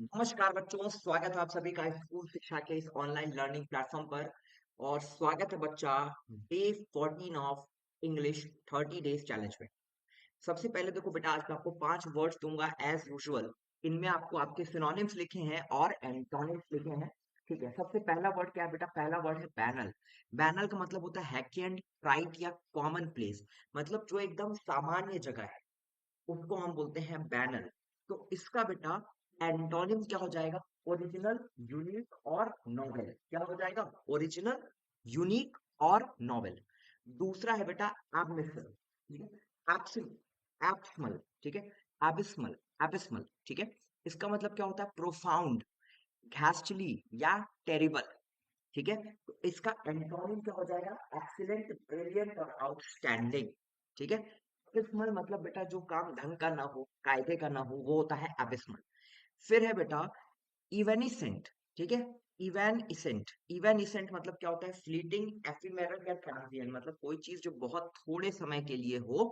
नमस्कार बच्चों, स्वागत है आप सभी का स्कूल शिक्षा के इस ऑनलाइन लर्निंग प्लेटफॉर्म पर। और स्वागत है बच्चा day 14 of English 30 days challenge में। सबसे पहले देखो बेटा, आज मैं आपको 5 वर्ड्स दूंगा एज यूजुअल। इनमें आपको आपके सिनोनिम्स लिखे हैं और एंटोनिम्स लिखे हैं। ठीक है, सबसे पहला वर्ड क्या है बेटा? पहला वर्ड है बैनल। बैनल का मतलब होता है हैकेंड, ट्राइट या कॉमन प्लेस। मतलब जो एकदम सामान्य जगह है उसको हम बोलते हैं बैनल। तो इसका बेटा एंटोनिम क्या हो जाएगा? ओरिजिनल, यूनिक और नॉवेल। क्या हो जाएगा? ओरिजिनल, यूनिक और नॉवेल। दूसरा है बेटा एबमिसल। ठीक है, एब्समल। ठीक है, एबिस्मल, एबिस्मल। ठीक है, इसका मतलब क्या होता है? प्रोफाउंड, घास्टली या टेरिबल। ठीक है, तो इसका एंटोनिम क्या हो जाएगा? एक्सीलेंट, ब्रिलियंट और आउटस्टैंडिंग। ठीक है, एबिस्मल मतलब बेटा जो काम ढंग का ना हो, कायदे का ना हो, वो होता है एबिस्मल। फिर है बेटा इवेनिसेंट। ठीक है, इवेनिसेंट। इवेनिसेंट मतलब क्या होता है? फ्लीटिंग, एफिमेरल या ट्रांजिएंट। मतलब कोई चीज जो बहुत थोड़े समय के लिए हो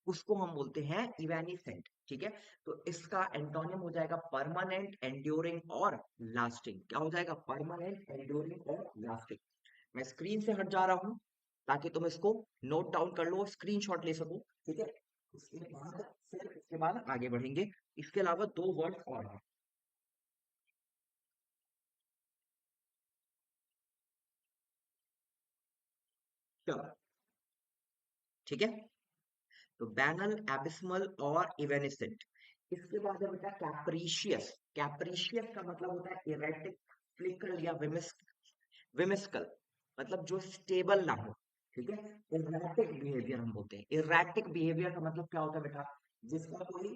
उसको हम बोलते हैं इवेनिसेंट। ठीक है, तो इसका एंटोनिम हो जाएगा परमानेंट, एंड्योरिंग और लास्टिंग। क्या हो जाएगा? परमानेंट, एंड्योरिंग और लास्टिंग। मैं स्क्रीन से हट जा रहा हूं ताकि तुम इसको नोट डाउन कर लो, स्क्रीनशॉट ले सको। ठीक है, उसके बाद आगे बढ़ेंगे। इसके अलावा 2 वर्ड और हैं। चलो, ठीक है, तो बैनल, एबिस्मल और इवेनिसेंट। इसके बाद है बेटा कैप्रीशियस। कैप्रीशियस का मतलब होता है इरेटिक, फ्लिकल या विमिस्कल। मतलब जो स्टेबल ना हो। ठीक है, इरेटिक बिहेवियर हम बोलते हैं। इरेटिक बिहेवियर का मतलब क्या होता है बेटा? जिसका कोई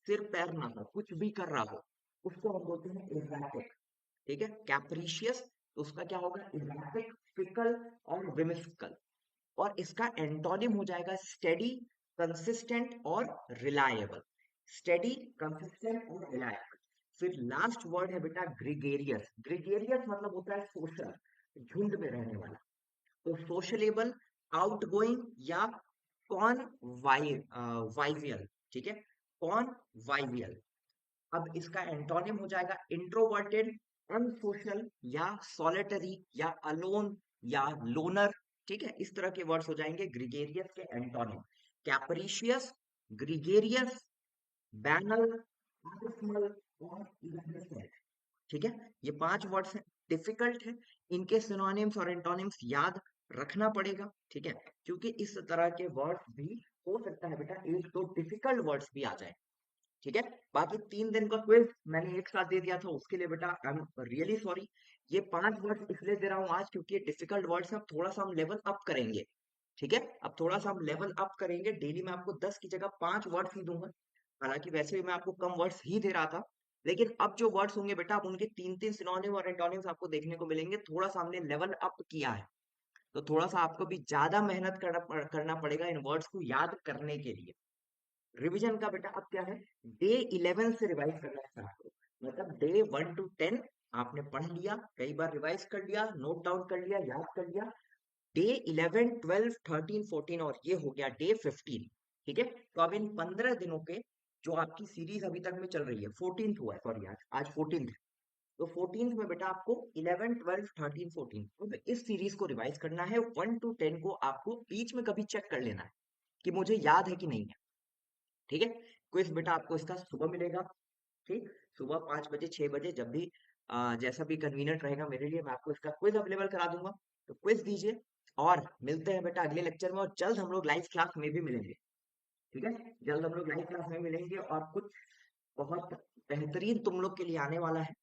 सिर पैर ना हो, कुछ भी कर रहा हो, उसको हम बोलते हैं इरेटिक। ठीक है, कैप्रीशियस, तो उसका क्या होगा? इरेटिक, फिकल और विमिस्कल। और इसका एंटोनिम हो जाएगा स्टेडी, कंसिस्टेंट और रिलायबल। स्टेडी, कंसिस्टेंट और रिलायबल। फिर लास्ट वर्ड है बेटा ग्रिगेरियस। ग्रिगेरियस मतलब होता है सोशल, झुंड में रहने वाला। तो सोशलेबल, आउटगोइंग या कॉन वाइवियल। ठीक है, कॉन वाइवियल। अब इसका एंटोनिम हो जाएगा इंट्रोवर्टेड, अनसोशल या सॉलिटरी या अलोन या लोनर। ठीक है, इस तरह के वर्ड्स हो जाएंगे ग्रिगेरियस के एंटोनिम। कैप्रीशियस, ग्रिगेरियस, बैनल, एबिस्मल और इवेनिसेंट। ठीक है, ये 5 वर्ड्स हैं, डिफिकल्ट है। इनके सिनोनिम्स और एंटोनिम्स याद रखना पड़ेगा। ठीक है, क्योंकि इस तरह के वर्ड्स भी हो सकता है बेटा एक दो डिफिकल्ट वर्ड्स भी आ जाए। ठीक है, बाकी 3 दिन का क्विज मैंने एक साथ दे दिया था, उसके लिए बेटा आई एम रियली सॉरी। ये 5 वर्ड्स इसलिए दे रहा हूँ आज क्योंकि ये डिफिकल्ट वर्ड्स हैं। अब थोड़ा सा हम लेवल अप करेंगे। ठीक है, अब थोड़ा सा हम लेवल अप करेंगे। डेली मैं आपको 10 की जगह 5 वर्ड्स ही दूंगा। हालांकि वैसे भी मैं आपको कम वर्ड्स ही दे रहा था, लेकिन अब जो वर्ड्स होंगे बेटा, अब उनके 3 3 सिनोनिम और एंटोनिम्स आपको देखने को मिलेंगे। थोड़ा सा हमने लेवल अप किया है, तो थोड़ा सा आपको भी ज्यादा मेहनत करना पड़ेगा इन वर्ड्स को याद करने के लिए। रिवीजन का बेटा अब क्या है? डे 11 से रिवाइज करना स्टार्ट करो। मतलब डे 1 to 10 आपने पढ़ लिया, कई बार रिवाइज कर लिया, नोट डाउन कर लिया, याद कर लिया। डे 11 12 13 14 और ये हो गया डे 15। ठीक है, तो अब इन 15 दिनों के जो आपकी सीरीज अभी तक में चल रही है, 14th हुआ है, सॉरी आज आज 14th है। तो 14th में बेटा आपको 11 12 13 14 अब इस सीरीज को रिवाइज करना है। 1 to 10 को आपको बीच में कभी चेक कर लेना है कि मुझे याद है कि नहीं है। ठीक है, क्विज बेटा आपको इसका सुबह मिलेगा। ठीक, सुबह 5 बजे 6 बजे जब भी जैसा भी कन्वीनियंट रहेगा मेरे लिए, मैं आपको इसका क्विज अवेलेबल करा दूंगा। तो क्विज दीजिए और मिलते हैं बेटा अगले लेक्चर में। और जल्द हम लोग लाइव क्लास में भी मिलेंगे। ठीक है, जल्द हम लोग लाइव क्लास में मिलेंगे और कुछ बहुत बेहतरीन तुम लोग के लिए आने वाला है।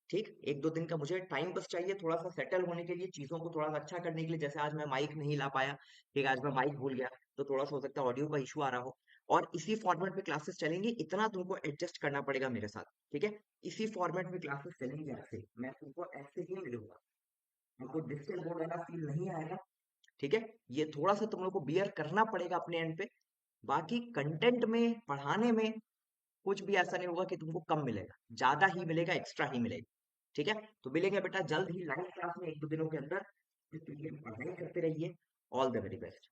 ठीक, 1 2 दिन का मुझे टाइम बस चाहिए थोड़ा सा सेटल होने के लिए, चीजों को थोड़ा सा अच्छा करने के लिए। जैसे आज मैं माइक नहीं ला पाया, ठीक है, आज मैं माइक भूल गया, तो थोड़ा सा हो सकता है ऑडियो का इशू आ रहा हो। और इसी फॉर्मेट में क्लासेस चलेंगी, इतना तुमको एडजस्ट करना पड़ेगा मेरे साथ। ठीक है, इसी फॉर्मेट में क्लासेस चलेंगी ऐसे, मैं तुमको ऐसे ही मिलूंगा। आपको डिजिटल बोर्ड वाला फील नहीं आएगा। ठीक है, ये थोड़ा सा तुम लोग को बियर करना पड़ेगा अपने एंड पे। बाकी कंटेंट में, पढ़ाने में कुछ भी ऐसा नहीं होगा कि तुमको कम मिलेगा, ज्यादा ही मिलेगा, एक्स्ट्रा ही मिलेगा। ठीक है, तो मिलेंगे बेटा जल्द ही लाइव क्लास में 1 2 दिनों के अंदर। इसके लिए पढ़ाई करते रहिए। All the very best.